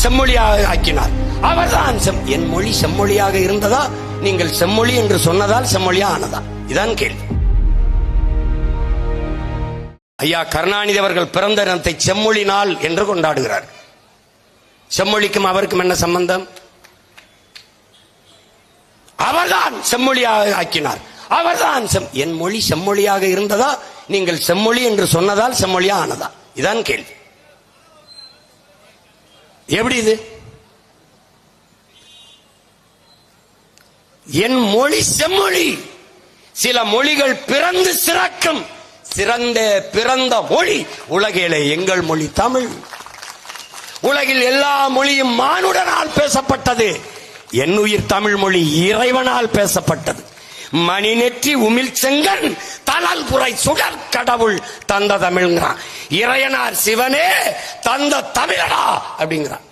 செம்மொழியாக ஆக்கினார். அவர்தான் என் மொழி செம்மொழியாக இருந்ததா, நீங்கள் செம்மொழி என்று சொன்னதால் செம்மொழியா ஆனதா? இதான் கேள்வி. ஐயா கருணாநிதி அவர்கள் பிறந்த தினத்தை செம்மொழி நாள் என்று கொண்டாடுகிறார். செம்மொழிக்கும் அவருக்கும் என்ன சம்பந்தம்? அவர்தான் செம்மொழியாக ஆக்கினார். அவர்தான் என் மொழி செம்மொழியாக இருந்ததா, நீங்கள் செம்மொழி என்று சொன்னதால் செம்மொழியா ஆனதா? இதான் கேள்வி. எப்படி இது? என் மொழி செம்மொழி. சில மொழிகள் பிறந்து சிறக்கும். சிறந்த பிறந்த மொழி உலகிலே எங்கள் மொழி தமிழ். உலகில் எல்லா மொழியும் மானுடனால் பேசப்பட்டது. என் உயிர் தமிழ் மொழி இறைவனால் பேசப்பட்டது. மணி நெற்றி உமிழ் செங்கன் தளல் புரை சுடர் கடவுள் தந்த தமிழ்ங்கிறான். இறையனார் சிவனே தந்த தமிழடா அப்படிங்கிறான்.